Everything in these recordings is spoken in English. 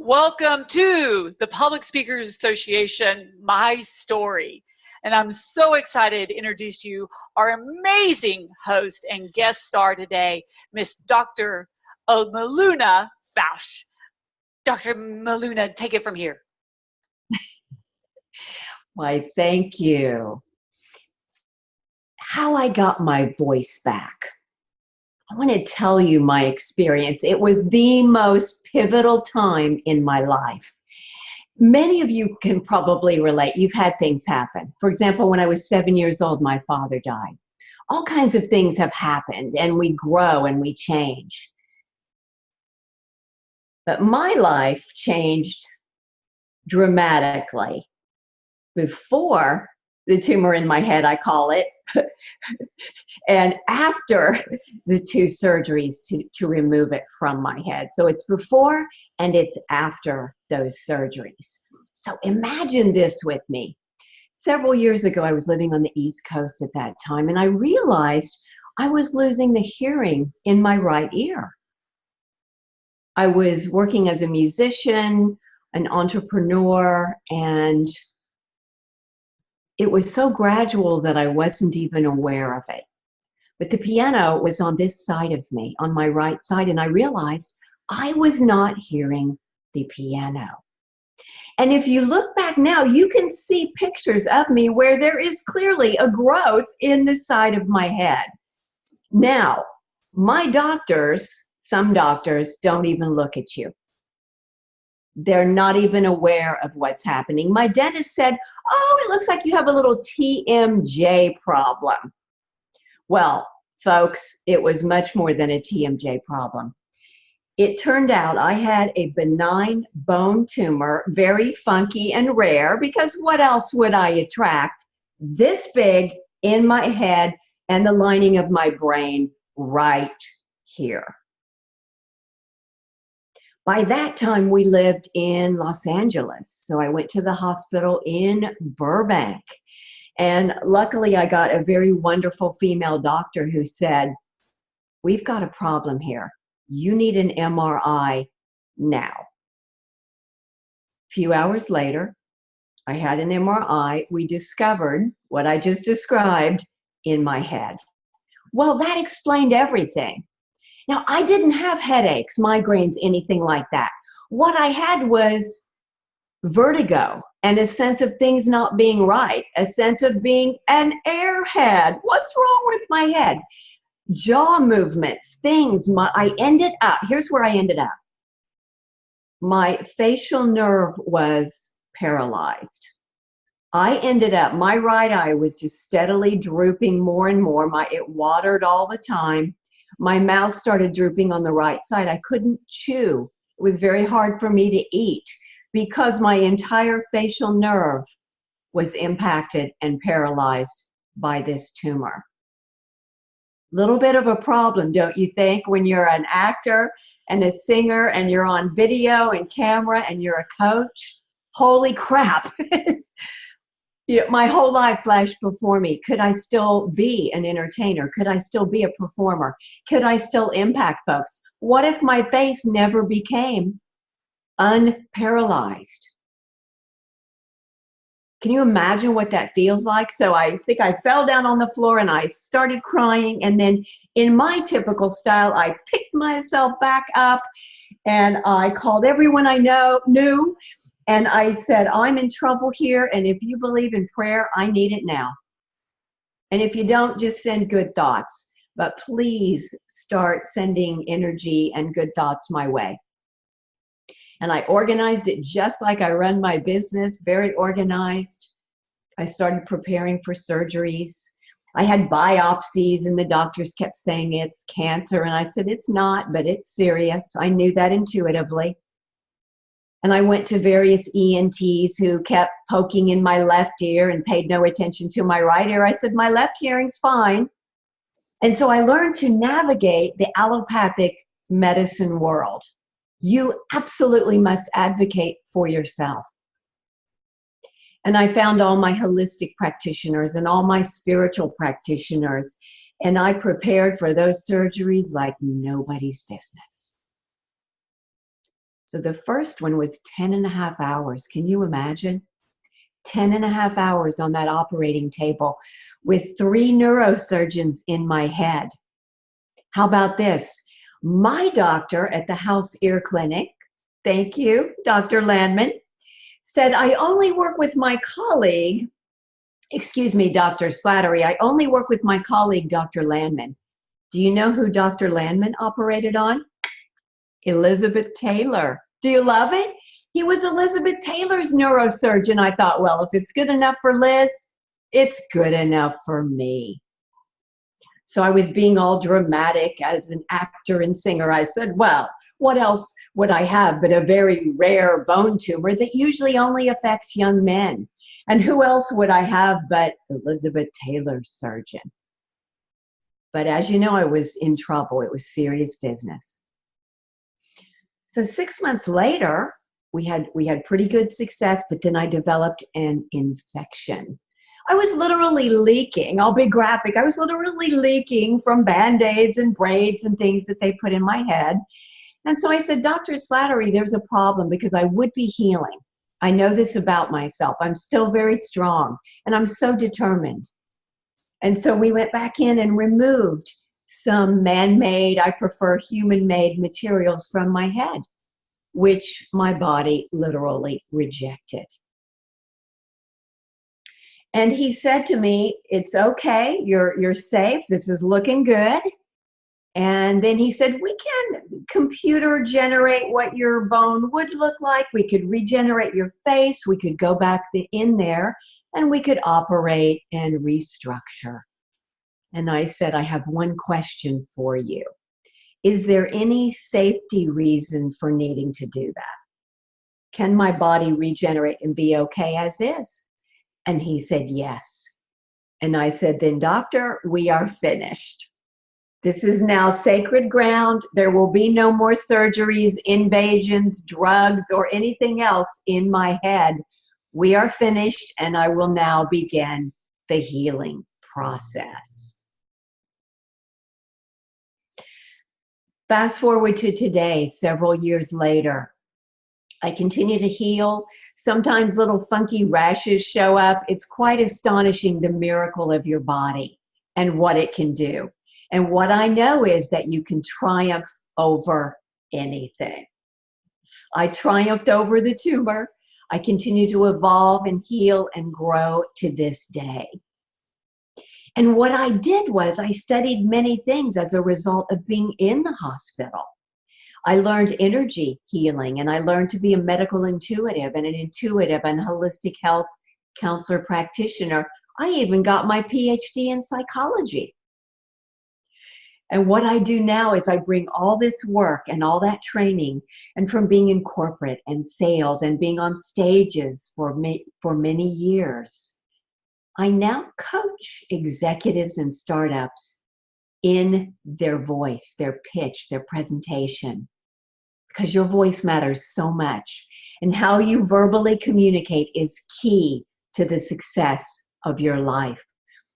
Welcome to the Public Speakers Association, My Story. And I'm so excited to introduce to you our amazing host and guest star today, Miss Dr. Miluna Fausch. Dr. Miluna, take it from here. Why, thank you. How I got my voice back. I want to tell you my experience. It was the most pivotal time in my life. Many of you can probably relate. You've had things happen. For example, when I was 7 years old, my father died. All kinds of things have happened, and we grow and we change. But my life changed dramatically. Before the tumor in my head, I call it, and after the 2 surgeries to remove it from my head. So it's before and it's after those surgeries. So imagine this with me. Several years ago, I was living on the East Coast at that time, and I realized I was losing the hearing in my right ear. I was working as a musician, an entrepreneur, and it was so gradual that I wasn't even aware of it. But the piano was on this side of me, on my right side, and I realized I was not hearing the piano. And if you look back now, you can see pictures of me where there is clearly a growth in the side of my head. Now, my doctors, some doctors, don't even look at you. They're not even aware of what's happening. My dentist said, "Oh, it looks like you have a little TMJ problem." Well, folks, it was much more than a TMJ problem. It turned out I had a benign bone tumor, very funky and rare, because what else would I attract? This big in my head and the lining of my brain right here. By that time, we lived in Los Angeles, so I went to the hospital in Burbank. And luckily, I got a very wonderful female doctor who said, "We've got a problem here. You need an MRI now." A few hours later, I had an MRI. We discovered what I just described in my head. Well, that explained everything. Now, I didn't have headaches, migraines, anything like that. What I had was vertigo and a sense of things not being right, a sense of being an airhead. What's wrong with my head? Jaw movements, things. Here's where I ended up. My facial nerve was paralyzed. My right eye was just steadily drooping more and more. It watered all the time. My mouth started drooping on the right side. I couldn't chew. It was very hard for me to eat because my entire facial nerve was impacted and paralyzed by this tumor. Little bit of a problem, don't you think, when you're an actor and a singer and you're on video and camera and you're a coach? Holy crap. My whole life flashed before me. Could I still be an entertainer? Could I still be a performer? Could I still impact folks? What if my face never became unparalyzed? Can you imagine what that feels like? So I think I fell down on the floor and I started crying. And then in my typical style, I picked myself back up and I called everyone I knew. And I said, "I'm in trouble here, and if you believe in prayer, I need it now. And if you don't, just send good thoughts. But please start sending energy and good thoughts my way." And I organized it just like I run my business, very organized. I started preparing for surgeries. I had biopsies, and the doctors kept saying it's cancer. And I said, "It's not, but it's serious." I knew that intuitively. And I went to various ENTs who kept poking in my left ear and paid no attention to my right ear. I said, "My left hearing's fine." And so I learned to navigate the allopathic medicine world. You absolutely must advocate for yourself. And I found all my holistic practitioners and all my spiritual practitioners, and I prepared for those surgeries like nobody's business. So the first one was 10 and a half hours. Can you imagine? 10 and a half hours on that operating table with 3 neurosurgeons in my head. How about this? My doctor at the House Ear Clinic, thank you, Dr. Landman, said, I only work with my colleague, excuse me, Dr. Slattery, I only work with my colleague, Dr. Landman. Do you know who Dr. Landman operated on? Elizabeth Taylor. Do you love it? He was Elizabeth Taylor's neurosurgeon. I thought, well, if it's good enough for Liz, it's good enough for me. So I was being all dramatic as an actor and singer. I said, well, what else would I have but a very rare bone tumor that usually only affects young men? And who else would I have but Elizabeth Taylor's surgeon? But as you know, I was in trouble. It was serious business. So 6 months later, we had pretty good success, but then I developed an infection. I was literally leaking. I'll be graphic. I was literally leaking from Band-Aids and braids and things that they put in my head. And so I said, Dr. Slattery, there's a problem because I would be healing. I know this about myself. I'm still very strong and I'm so determined. And so we went back in and removed some man-made, I prefer human-made materials from my head, which my body literally rejected. And he said to me, it's okay, you're safe, this is looking good. And then he said, we can computer generate what your bone would look like. We could regenerate your face. We could go back in there and we could operate and restructure. And I said, I have one question for you. Is there any safety reason for needing to do that? Can my body regenerate and be okay as is? And he said, yes. And I said, then doctor, we are finished. This is now sacred ground. There will be no more surgeries, invasions, drugs, or anything else in my head. We are finished, and I will now begin the healing process. Fast forward to today, several years later. I continue to heal. Sometimes little funky rashes show up. It's quite astonishing, the miracle of your body and what it can do. And what I know is that you can triumph over anything. I triumphed over the tumor. I continue to evolve and heal and grow to this day. And what I did was I studied many things as a result of being in the hospital. I learned energy healing, and I learned to be a medical intuitive and an intuitive and holistic health counselor practitioner. I even got my PhD in psychology. And what I do now is I bring all this work and all that training, and from being in corporate and sales and being on stages for many years, I now coach executives and startups in their voice, their pitch, their presentation, because your voice matters so much. And how you verbally communicate is key to the success of your life.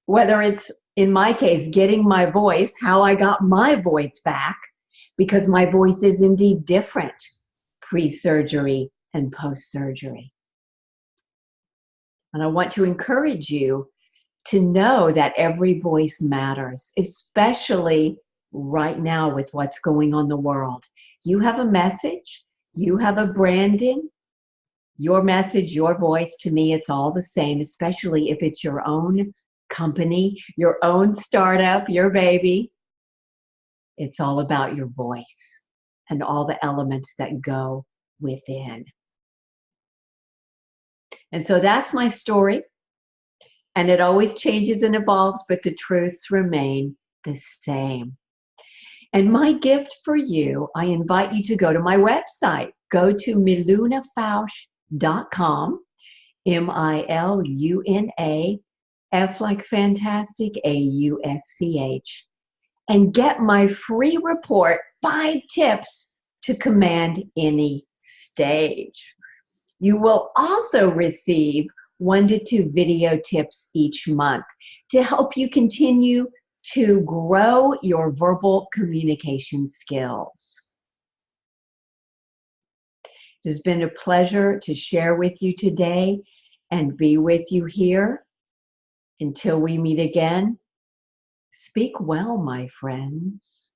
Whether it's, in my case, getting my voice, how I got my voice back, because my voice is indeed different pre-surgery and post-surgery. And I want to encourage you to know that every voice matters, especially right now with what's going on in the world. You have a message, you have a branding, your message, your voice, to me, it's all the same, especially if it's your own company, your own startup, your baby. It's all about your voice and all the elements that go within. And so that's my story. And it always changes and evolves, but the truths remain the same. And my gift for you, I invite you to go to my website. Go to milunafausch.com, MILUNA, F like fantastic, AUSCH, and get my free report, 5 tips to command any stage. You will also receive 1 to 2 video tips each month to help you continue to grow your verbal communication skills. It has been a pleasure to share with you today and be with you here. Until we meet again, speak well, my friends.